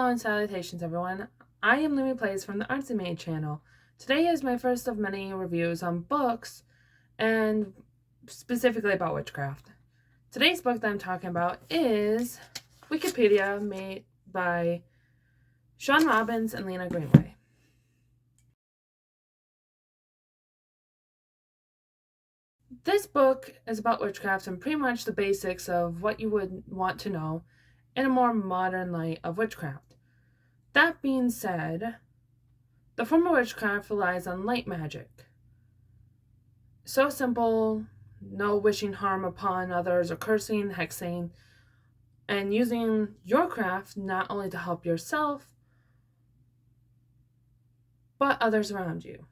and salutations everyone. I am Leanna Plays from the Artsy Maid channel. Today is my first of many reviews on books, and specifically about witchcraft. Today's book that I'm talking about is Wiccapedia, made by Shawn Robbins and Leanna Greenway. This book is about witchcraft and pretty much the basics of what you would want to know in a more modern light of witchcraft. That being said, the form of witchcraft relies on light magic. So simple, no wishing harm upon others or cursing, hexing, and using your craft not only to help yourself, but others around you.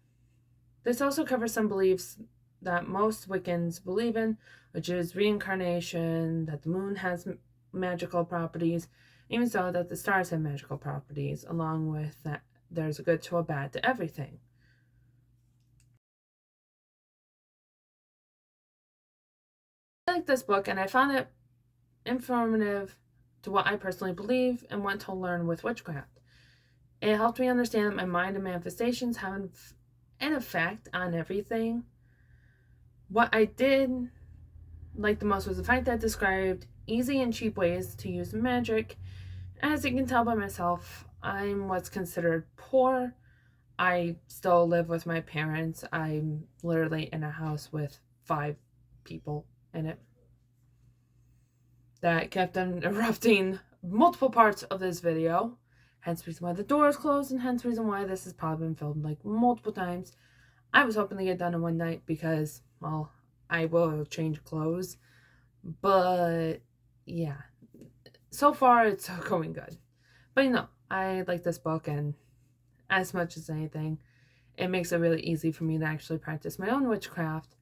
This also covers some beliefs that most Wiccans believe in, which is reincarnation, that the moon has magical properties, even so that the stars have magical properties, along with that there's a good to a bad to everything. I like this book and I found it informative to what I personally believe and want to learn with witchcraft. It helped me understand that my mind and manifestations have an effect on everything. What I did like the most was the fact that it described easy and cheap ways to use magic. As you can tell by myself, I'm what's considered poor. I still live with my parents. I'm literally in a house with 5 people in it. That kept on interrupting multiple parts of this video. Hence the reason why the door is closed, and hence the reason why this has probably been filmed like multiple times. I was hoping to get done in one night because, well, I will change clothes. But yeah, so far it's going good. But you know, I like this book, and as much as anything, it makes it really easy for me to actually practice my own witchcraft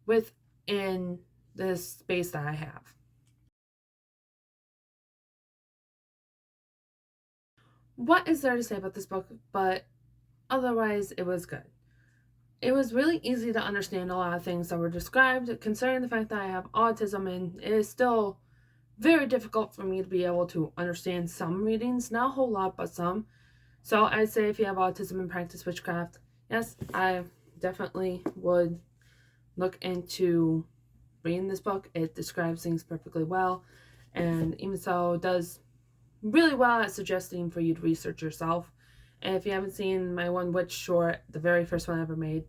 within this space that I have. What is there to say about this book? But otherwise, it was good. It was really easy to understand a lot of things that were described, considering the fact that I have autism, and it is still very difficult for me to be able to understand some readings. Not a whole lot, but some. So I'd say if you have autism and practice witchcraft, yes, I definitely would look into reading this book. It describes things perfectly well, and even so does really well at suggesting for you to research yourself. And if you haven't seen my one witch short, the very first one I ever made,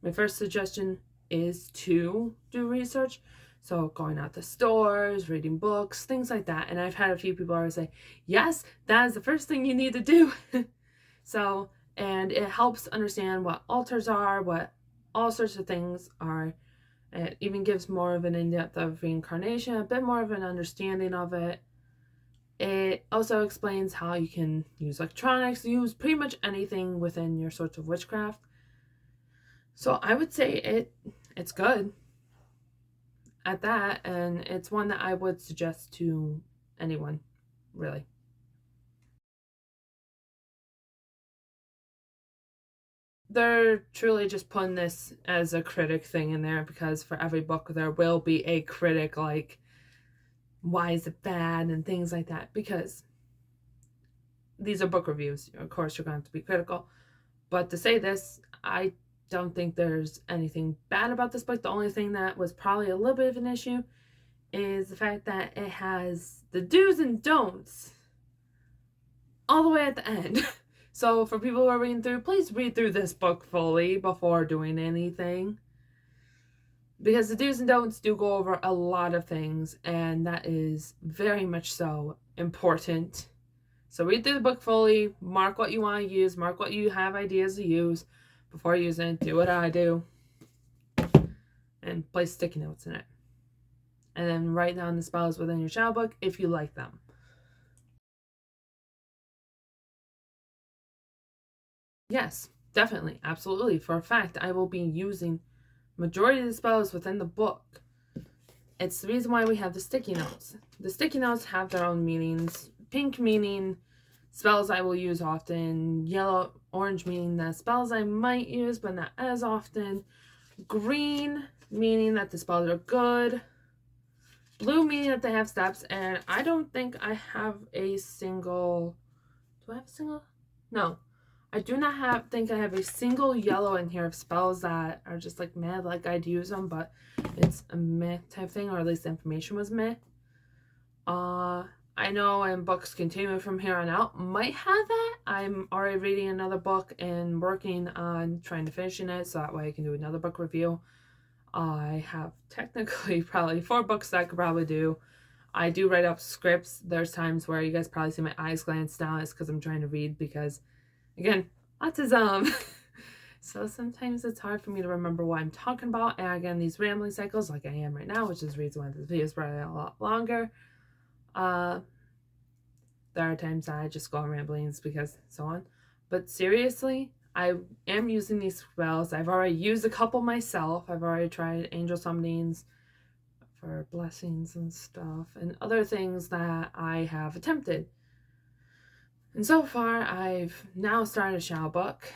my first suggestion is to do research. So going out to stores, reading books, things like that. And I've had a few people always say, yes, that is the first thing you need to do. So, and it helps understand what altars are, what all sorts of things are. It even gives more of an in-depth of reincarnation, a bit more of an understanding of it. It also explains how you can use electronics, use pretty much anything within your sorts of witchcraft. So I would say it's good at that, and it's one that I would suggest to anyone, really. They're truly just putting this as a critic thing in there, because for every book there will be a critic, like, why is it bad and things like that, because these are book reviews. Of course you're going to have to be critical, but to say this, I don't think there's anything bad about this book. The only thing that was probably a little bit of an issue is the fact that it has the do's and don'ts all the way at the end. So for people who are reading through, please read through this book fully before doing anything, because the do's and don'ts do go over a lot of things, and that is very much so important. So read through the book fully, mark what you want to use, mark what you have ideas to use before using it. Do what I do and place sticky notes in it, and then write down the spells within your shadow book if you like them. Yes, definitely, absolutely, for a fact, I will be using majority of the spells within the book. It's the reason why we have the sticky notes. The sticky notes have their own meanings. Pink meaning spells I will use often. Yellow, orange meaning that spells I might use but not as often. Green meaning that the spells are good. Blue meaning that they have steps, and I don't think I have a single... do I have a single? No. I do not think I have a single yellow in here of spells that are just like meh, like I'd use them, but it's a meh type thing, or at least the information was meh. I know in books continuing from here on out might have that. I'm already reading another book and working on trying to finishing it, so that way I can do another book review. I have technically probably 4 books that I could probably do. I do write up scripts. There's times where you guys probably see my eyes glance down. It's because I'm trying to read because, again, autism. So sometimes it's hard for me to remember what I'm talking about. And again, these rambling cycles like I am right now, which is the reason why this video is probably a lot longer. There are times that I just go on ramblings because so on. But seriously, I am using these spells. I've already used a couple myself. I've already tried angel summonings for blessings and stuff, and other things that I have attempted. And so far, I've now started a shadow book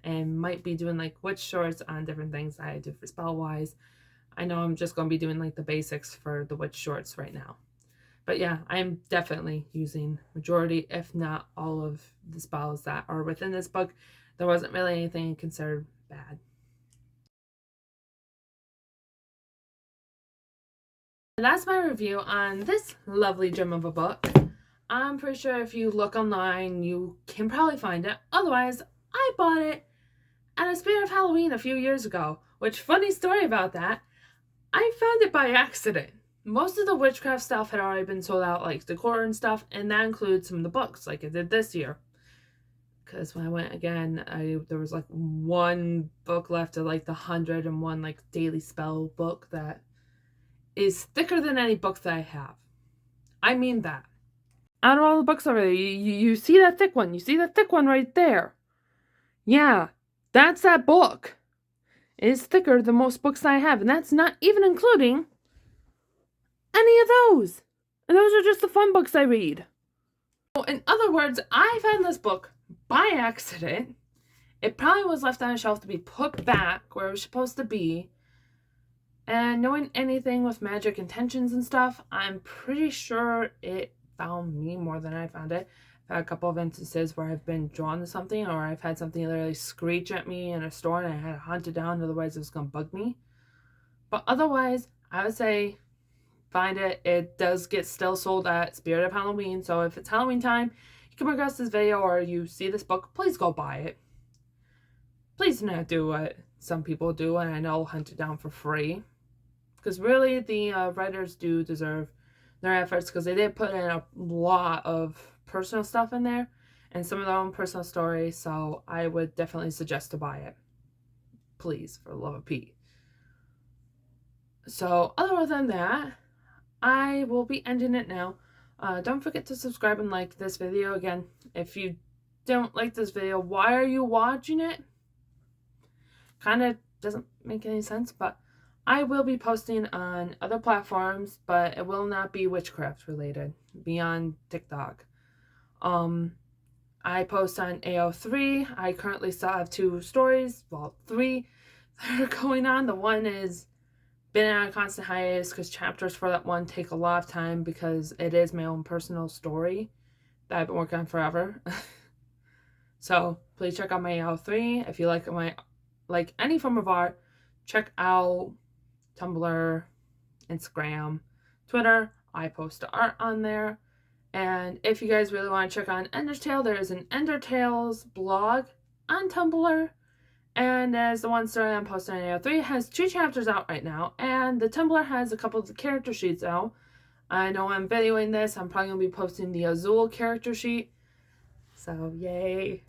and might be doing like witch shorts on different things that I do for spell-wise. I know I'm just going to be doing like the basics for the witch shorts right now. But yeah, I'm definitely using majority, if not all of the spells that are within this book. There wasn't really anything considered bad. And that's my review on this lovely gem of a book. I'm pretty sure if you look online, you can probably find it. Otherwise, I bought it at a Spirit of Halloween a few years ago. Which, funny story about that, I found it by accident. Most of the witchcraft stuff had already been sold out, like decor and stuff, and that includes some of the books, like I did this year. Because when I went again, there was like 1 book left of like the 101 like daily spell book that is thicker than any book that I have. I mean that. Out of all the books already, you see that thick one. You see that thick one right there. Yeah, that's that book. It is thicker than most books I have, and that's not even including any of those. And those are just the fun books I read. So in other words, I found this book by accident. It probably was left on a shelf to be put back where it was supposed to be. And knowing anything with magic intentions and stuff, I'm pretty sure it found me more than I found it. I've had a couple of instances where I've been drawn to something, or I've had something literally screech at me in a store and I had to hunt it down, otherwise it was going to bug me. But otherwise, I would say find it. It does get still sold at Spirit of Halloween, so if it's Halloween time, you come across this video or you see this book, please go buy it. Please do not do what some people do, and I know hunt it down for free. Because really, the writers do deserve their efforts, because they did put in a lot of personal stuff in there and some of their own personal stories, so I would definitely suggest to buy it. Please, for the love of Pete. So, other than that, I will be ending it now. Don't forget to subscribe and like this video. Again, if you don't like this video, why are you watching it? Kind of doesn't make any sense, but I will be posting on other platforms, but it will not be witchcraft related beyond TikTok. I post on AO3. I currently still have 2 stories, well, 3 that are going on. The one is been on a constant hiatus because chapters for that one take a lot of time because it is my own personal story that I've been working on forever. So please check out my AO3. If you like any form of art, check out Tumblr, Instagram, Twitter. I post the art on there. And if you guys really want to check on Endertale, there is an Endertales blog on Tumblr. And as the one story I'm posting on AO3 has 2 chapters out right now. And the Tumblr has a couple of the character sheets out. I know I'm videoing this. I'm probably going to be posting the Azul character sheet. So, yay.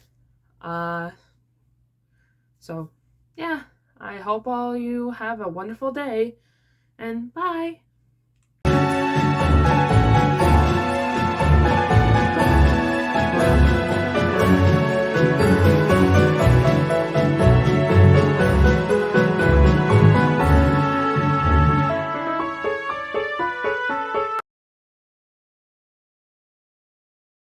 So, yeah. I hope all you have a wonderful day, and bye!